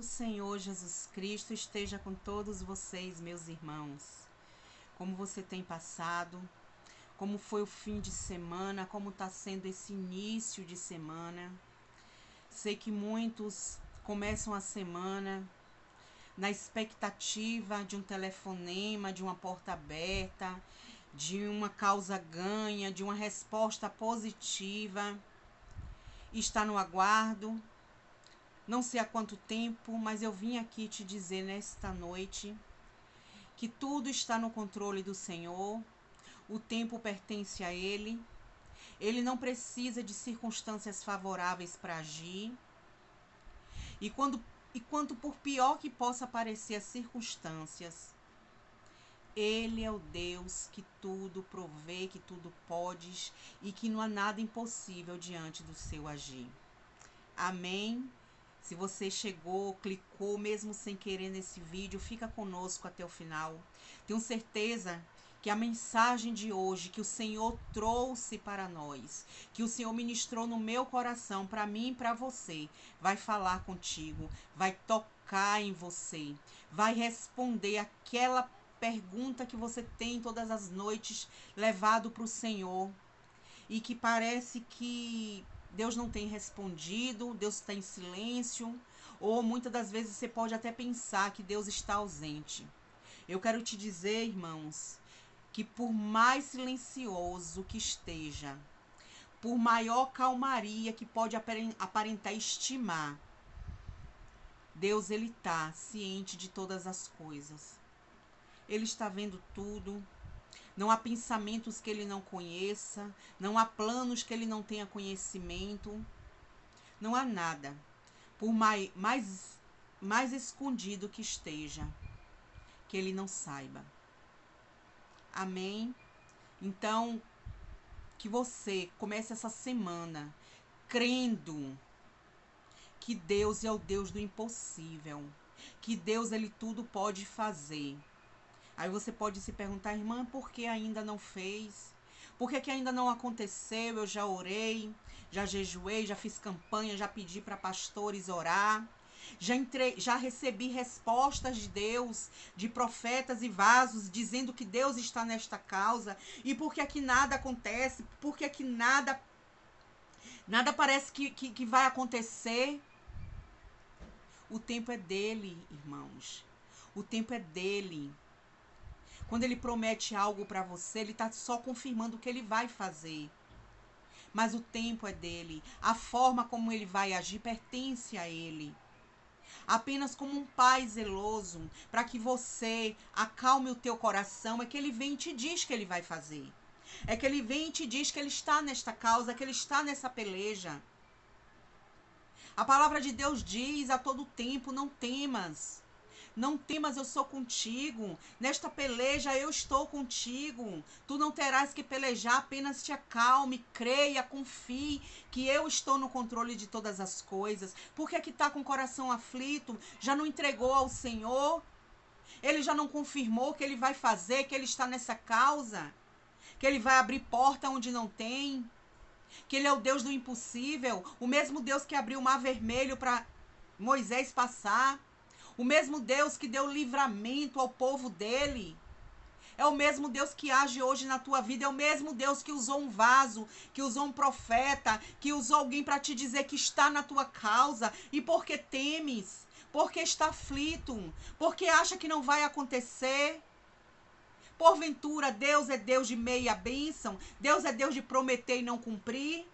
do Senhor Jesus Cristo esteja com todos vocês, meus irmãos. Como você tem passado? Como foi o fim de semana? Como está sendo esse início de semana? Sei que muitos começam a semana na expectativa de um telefonema, de uma porta aberta, de uma causa ganha, de uma resposta positiva. Está no aguardo. Não sei há quanto tempo, mas eu vim aqui te dizer nesta noite que tudo está no controle do Senhor, o tempo pertence a Ele, Ele não precisa de circunstâncias favoráveis para agir, e quanto por pior que possa parecer as circunstâncias, Ele é o Deus que tudo provê, que tudo pode e que não há nada impossível diante do seu agir. Amém? Se você chegou, clicou, mesmo sem querer nesse vídeo, fica conosco até o final. Tenho certeza que a mensagem de hoje que o Senhor trouxe para nós, que o Senhor ministrou no meu coração, para mim e para você, vai falar contigo, vai tocar em você, vai responder aquela pergunta que você tem todas as noites levado para o Senhor e que parece que Deus não tem respondido, Deus está em silêncio, ou muitas das vezes você pode até pensar que Deus está ausente. Eu quero te dizer, irmãos, que por mais silencioso que esteja, por maior calmaria que pode aparentar estimar, Deus, Ele está ciente de todas as coisas. Ele está vendo tudo. Não há pensamentos que Ele não conheça, não há planos que Ele não tenha conhecimento, não há nada, por mais escondido que esteja, que Ele não saiba. Amém? Então, que você comece essa semana crendo que Deus é o Deus do impossível, que Deus, Ele tudo pode fazer. Aí você pode se perguntar, irmã, por que ainda não fez? Por que ainda não aconteceu? Eu já orei, já jejuei, já fiz campanha, já pedi para pastores orar, já recebi respostas de Deus, de profetas e vasos, dizendo que Deus está nesta causa. E por que aqui nada acontece? Por que aqui nada parece que vai acontecer? O tempo é dele, irmãos. O tempo é dele. Quando ele promete algo para você, ele está só confirmando o que ele vai fazer. Mas o tempo é dele. A forma como ele vai agir pertence a ele. Apenas como um pai zeloso, para que você acalme o teu coração, é que ele vem e te diz que ele vai fazer. É que ele vem e te diz que ele está nesta causa, que ele está nessa peleja. A palavra de Deus diz a todo tempo, não temas. Não temas, eu sou contigo. Nesta peleja eu estou contigo. Tu não terás que pelejar, apenas te acalme, creia, confie que eu estou no controle de todas as coisas. Por que está com o coração aflito? Já não entregou ao Senhor? Ele já não confirmou que ele vai fazer, que ele está nessa causa? Que ele vai abrir porta onde não tem? Que ele é o Deus do impossível? O mesmo Deus que abriu o mar vermelho para Moisés passar? O mesmo Deus que deu livramento ao povo dele. É o mesmo Deus que age hoje na tua vida. É o mesmo Deus que usou um vaso, que usou um profeta, que usou alguém para te dizer que está na tua causa. E por que temes? Porque está aflito? Porque acha que não vai acontecer? Porventura, Deus é Deus de meia bênção? Deus é Deus de prometer e não cumprir?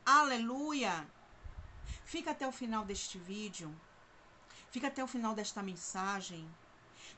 Aleluia! Fica até o final deste vídeo. Fica até o final desta mensagem.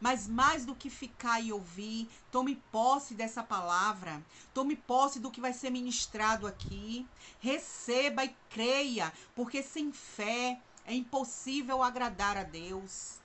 Mas mais do que ficar e ouvir, tome posse dessa palavra. Tome posse do que vai ser ministrado aqui. Receba e creia, porque sem fé é impossível agradar a Deus.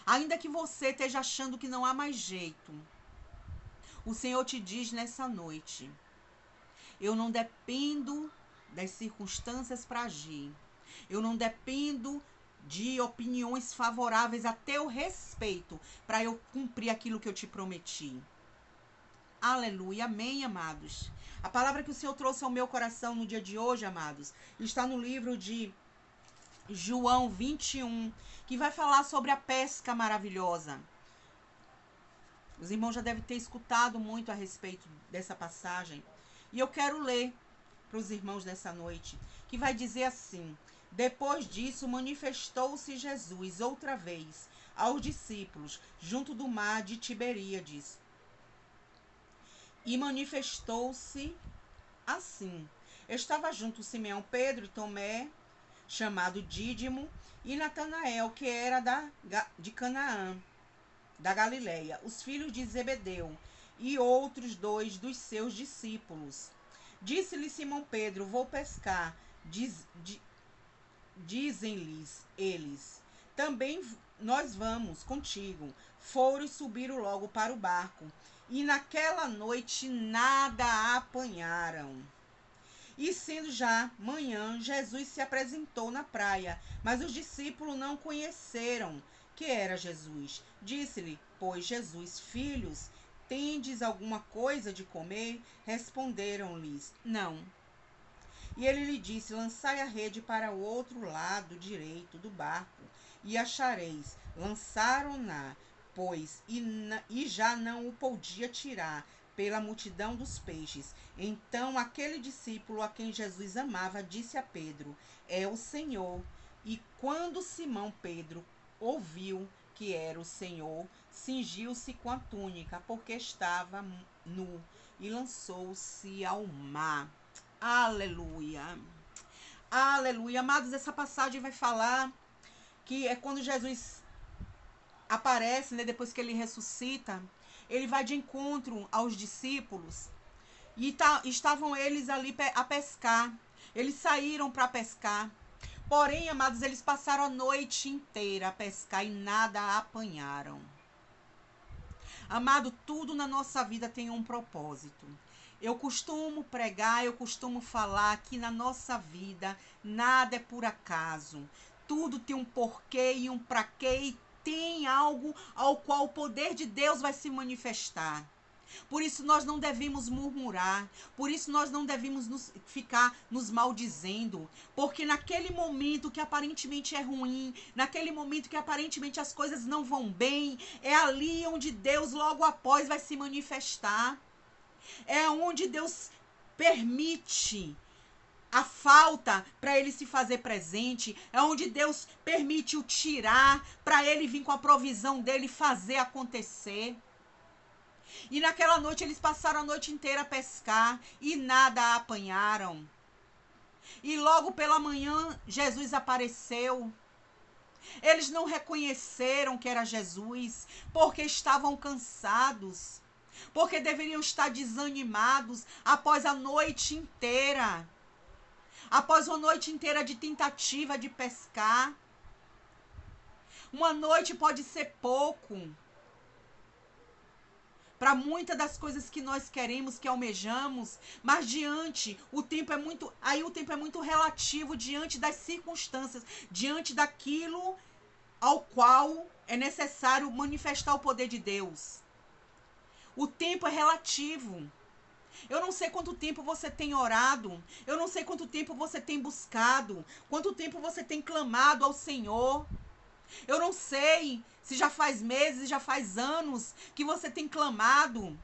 Ainda que você esteja achando que não há mais jeito, o Senhor te diz nessa noite: eu não dependo das circunstâncias para agir. Eu não dependo de opiniões favoráveis a teu respeito para eu cumprir aquilo que eu te prometi. Aleluia, amém, amados. A palavra que o Senhor trouxe ao meu coração no dia de hoje, amados, está no livro de João 21, que vai falar sobre a pesca maravilhosa. Os irmãos já devem ter escutado muito a respeito dessa passagem. E eu quero ler para os irmãos nessa noite, que vai dizer assim: depois disso, manifestou-se Jesus outra vez aos discípulos, junto do mar de Tiberíades. E manifestou-se assim: estava junto Simeão, Pedro e Tomé, chamado Dídimo, e Natanael, que era de Canaã, da Galileia, os filhos de Zebedeu, e outros dois dos seus discípulos. Disse-lhe Simão Pedro: vou pescar. Dizem-lhes eles: também nós vamos contigo. Foram e subiram logo para o barco, e naquela noite nada apanharam. E sendo já manhã, Jesus se apresentou na praia, mas os discípulos não conheceram que era Jesus. Disse-lhe, pois, Jesus: filhos, tendes alguma coisa de comer? Responderam-lhes: não. E ele lhe disse: lançai a rede para o outro lado direito do barco, e achareis. Lançaram-na, pois, e já não o podia tirar, pela multidão dos peixes. Então aquele discípulo a quem Jesus amava disse a Pedro: é o Senhor. E quando Simão Pedro ouviu que era o Senhor, cingiu-se com a túnica, porque estava nu, e lançou-se ao mar. Aleluia. Aleluia. Amados, essa passagem vai falar que é quando Jesus aparece, né, depois que ele ressuscita, ele vai de encontro aos discípulos e estavam eles ali a pescar. Eles saíram para pescar. Porém, amados, eles passaram a noite inteira a pescar e nada apanharam. Amado, tudo na nossa vida tem um propósito. Eu costumo pregar, eu costumo falar que na nossa vida nada é por acaso. Tudo tem um porquê e um pra quê, e tem algo ao qual o poder de Deus vai se manifestar. Por isso nós não devemos murmurar, por isso nós não devemos ficar nos maldizendo, porque naquele momento que aparentemente é ruim, naquele momento que aparentemente as coisas não vão bem, é ali onde Deus logo após vai se manifestar. É onde Deus permite a falta para ele se fazer presente. É onde Deus permite o tirar para ele vir com a provisão dele fazer acontecer. E naquela noite eles passaram a noite inteira a pescar e nada apanharam. E logo pela manhã Jesus apareceu. Eles não reconheceram que era Jesus porque estavam cansados. Porque deveriam estar desanimados após a noite inteira. Após uma noite inteira de tentativa de pescar. Uma noite pode ser pouco para muitas das coisas que nós queremos, que almejamos, mas o tempo é muito relativo diante das circunstâncias, diante daquilo ao qual é necessário manifestar o poder de Deus. O tempo é relativo. Eu não sei quanto tempo você tem orado, eu não sei quanto tempo você tem buscado, quanto tempo você tem clamado ao Senhor. Eu não sei se já faz meses, já faz anos que você tem clamado,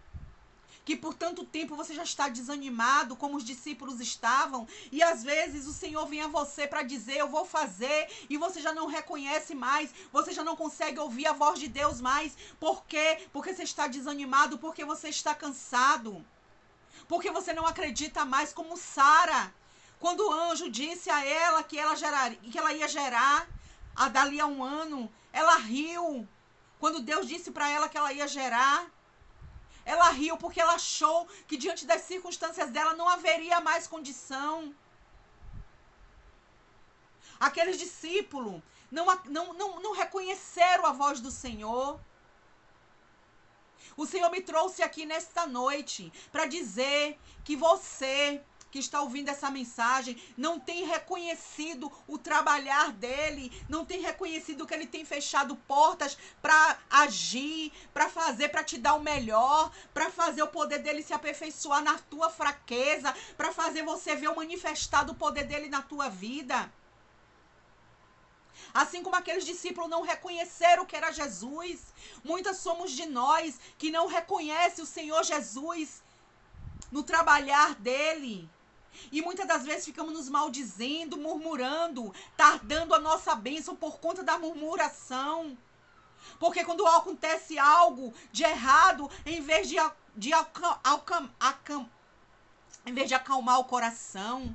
que por tanto tempo você já está desanimado, como os discípulos estavam, e às vezes o Senhor vem a você para dizer: eu vou fazer, e você já não reconhece mais, você já não consegue ouvir a voz de Deus mais. Por quê? Porque você está desanimado, porque você está cansado, porque você não acredita mais, como Sara, quando o anjo disse a ela que ela ia gerar dali a um ano, ela riu. Quando Deus disse para ela que ela ia gerar, ela riu porque ela achou que diante das circunstâncias dela não haveria mais condição. Aqueles discípulos não reconheceram a voz do Senhor. O Senhor me trouxe aqui nesta noite para dizer que você que está ouvindo essa mensagem não tem reconhecido o trabalhar dele, não tem reconhecido que ele tem fechado portas para agir, para fazer, para te dar o melhor, para fazer o poder dele se aperfeiçoar na tua fraqueza, para fazer você ver o manifestado poder dele na tua vida. Assim como aqueles discípulos não reconheceram que era Jesus, muitas somos de nós que não reconhecem o Senhor Jesus no trabalhar dele. E muitas das vezes ficamos nos maldizendo, murmurando, tardando a nossa bênção por conta da murmuração. Porque quando acontece algo de errado, em vez de acalmar o coração,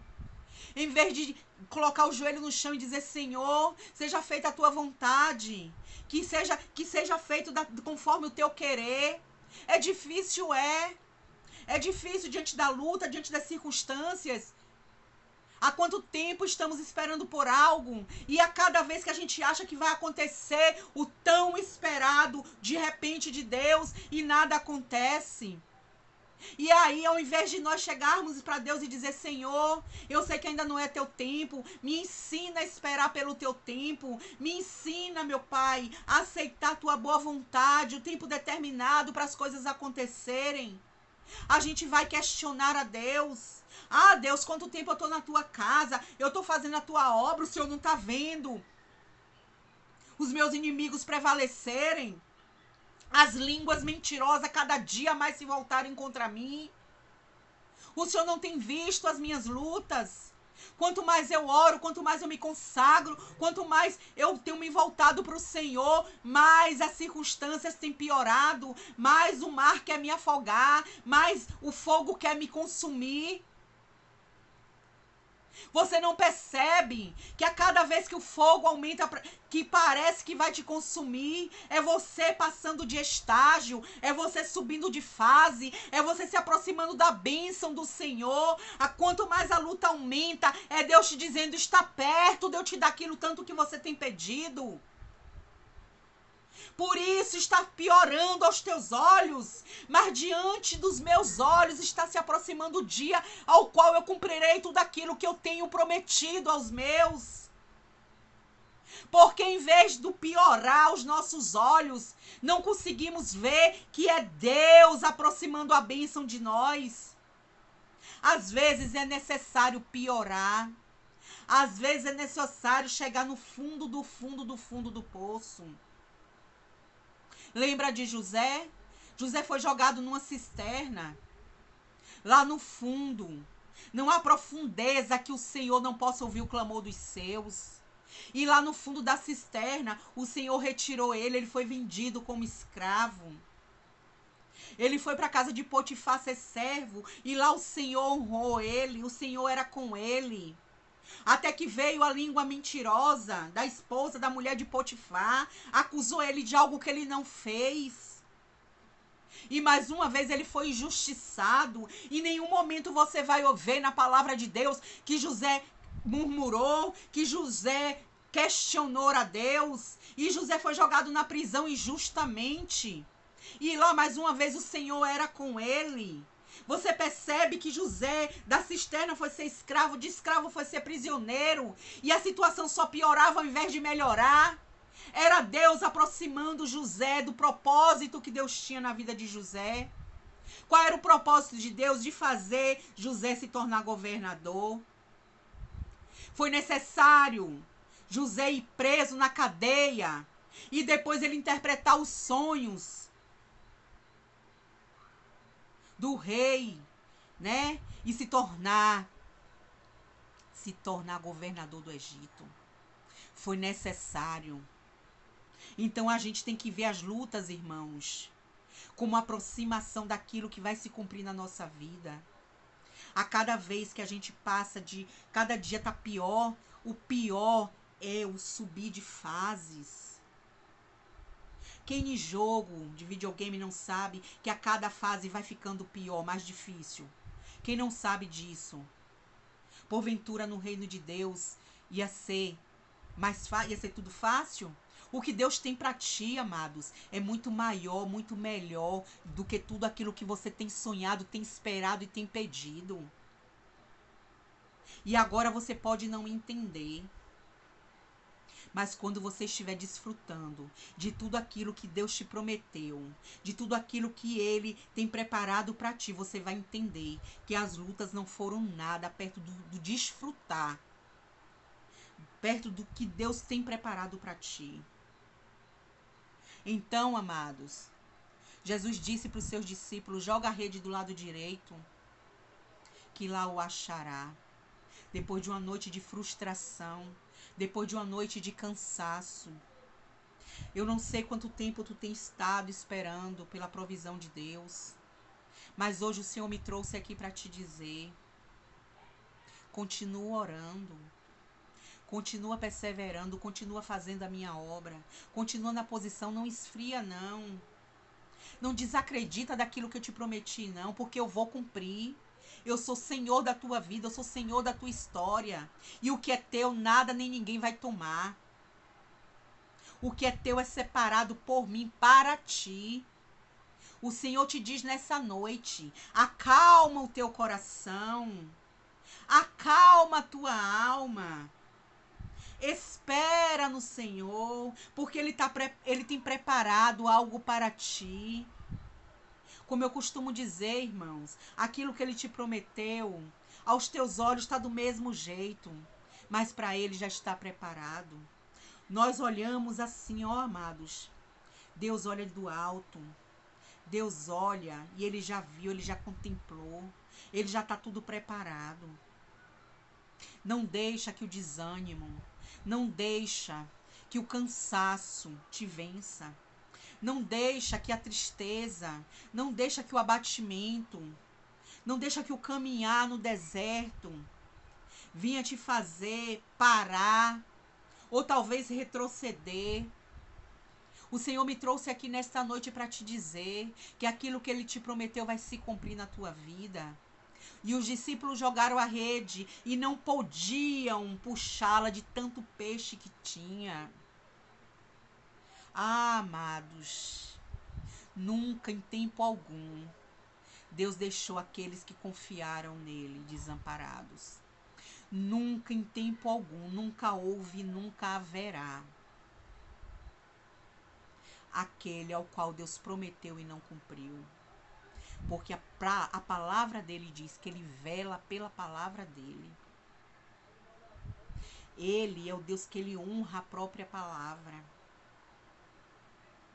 em vez de colocar o joelho no chão e dizer: Senhor, seja feita a tua vontade, que seja feito conforme o teu querer. É difícil, é difícil diante da luta, diante das circunstâncias. Há quanto tempo estamos esperando por algo e a cada vez que a gente acha que vai acontecer o tão esperado de repente de Deus e nada acontece. E aí, ao invés de nós chegarmos para Deus e dizer: Senhor, eu sei que ainda não é teu tempo, me ensina a esperar pelo teu tempo, me ensina, meu Pai, a aceitar a tua boa vontade, o tempo determinado para as coisas acontecerem. A gente vai questionar a Deus. Ah, Deus, quanto tempo eu estou na tua casa, eu estou fazendo a tua obra, o Senhor não está vendo os meus inimigos prevalecerem, as línguas mentirosas cada dia mais se voltarem contra mim. O Senhor não tem visto as minhas lutas. Quanto mais eu oro, quanto mais eu me consagro, quanto mais eu tenho me voltado para o Senhor, mais as circunstâncias têm piorado, mais o mar quer me afogar, mais o fogo quer me consumir. Você não percebe que a cada vez que o fogo aumenta, que parece que vai te consumir, é você passando de estágio, é você subindo de fase, é você se aproximando da bênção do Senhor. A quanto mais a luta aumenta, é Deus te dizendo: está perto de eu te dar aquilo tanto que você tem pedido. Por isso está piorando aos teus olhos, mas diante dos meus olhos está se aproximando o dia ao qual eu cumprirei tudo aquilo que eu tenho prometido aos meus. Porque em vez de piorar aos nossos olhos, não conseguimos ver que é Deus aproximando a bênção de nós. Às vezes é necessário piorar. Às vezes é necessário chegar no fundo do fundo do fundo do poço. Lembra de José? José foi jogado numa cisterna, lá no fundo. Não há profundeza que o Senhor não possa ouvir o clamor dos seus. E lá no fundo da cisterna, o Senhor retirou ele, ele foi vendido como escravo. Ele foi para a casa de Potifar ser servo, e lá o Senhor honrou ele, o Senhor era com ele. Até que veio a língua mentirosa da esposa da mulher de Potifar, acusou ele de algo que ele não fez. E mais uma vez ele foi injustiçado. Em nenhum momento você vai ouvir na palavra de Deus que José murmurou, que José questionou a Deus. E José foi jogado na prisão injustamente. E lá mais uma vez o Senhor era com ele. Você percebe que José da cisterna foi ser escravo, de escravo foi ser prisioneiro, e a situação só piorava ao invés de melhorar. Era Deus aproximando José do propósito que Deus tinha na vida de José. Qual era o propósito de Deus? De fazer José se tornar governador. Foi necessário José ir preso na cadeia e depois ele interpretar os sonhos do rei, né? E se tornar governador do Egito. Foi necessário. Então a gente tem que ver as lutas, irmãos, como aproximação daquilo que vai se cumprir na nossa vida. A cada vez que a gente passa de cada dia tá pior, o pior é o subir de fases. Quem em jogo de videogame não sabe que a cada fase vai ficando pior, mais difícil? Quem não sabe disso? Porventura no reino de Deus ia ser ia ser tudo fácil? O que Deus tem para ti, amados, é muito maior, muito melhor do que tudo aquilo que você tem sonhado, tem esperado e tem pedido. E agora você pode não entender. Mas quando você estiver desfrutando de tudo aquilo que Deus te prometeu, de tudo aquilo que Ele tem preparado para ti, você vai entender que as lutas não foram nada perto do desfrutar perto do que Deus tem preparado para ti. Então, amados, Jesus disse para os seus discípulos: joga a rede do lado direito, que lá o achará. Depois de uma noite de frustração, depois de uma noite de cansaço. Eu não sei quanto tempo tu tem estado esperando pela provisão de Deus, mas hoje o Senhor me trouxe aqui para te dizer: continua orando, continua perseverando, continua fazendo a minha obra, continua na posição, não esfria não. Não desacredita daquilo que eu te prometi não, porque eu vou cumprir. Eu sou Senhor da tua vida, eu sou Senhor da tua história. E o que é teu, nada nem ninguém vai tomar. O que é teu é separado por mim para ti. O Senhor te diz nessa noite: acalma o teu coração, acalma a tua alma. Espera no Senhor, porque Ele tem preparado algo para ti. Como eu costumo dizer, irmãos, aquilo que Ele te prometeu, aos teus olhos está do mesmo jeito, mas para Ele já está preparado. Nós olhamos assim, ó amados, Deus olha do alto, Deus olha e Ele já viu, Ele já contemplou, Ele já está tudo preparado. Não deixa que o desânimo, não deixa que o cansaço te vença. Não deixa que a tristeza, não deixa que o abatimento, não deixa que o caminhar no deserto venha te fazer parar ou talvez retroceder. O Senhor me trouxe aqui nesta noite para te dizer que aquilo que Ele te prometeu vai se cumprir na tua vida. E os discípulos jogaram a rede e não podiam puxá-la de tanto peixe que tinha. Ah, amados, nunca em tempo algum Deus deixou aqueles que confiaram nele desamparados. Nunca em tempo algum, nunca houve e nunca haverá aquele ao qual Deus prometeu e não cumpriu. Porque a palavra dele diz que ele vela pela palavra dele. Ele é o Deus que ele honra a própria palavra.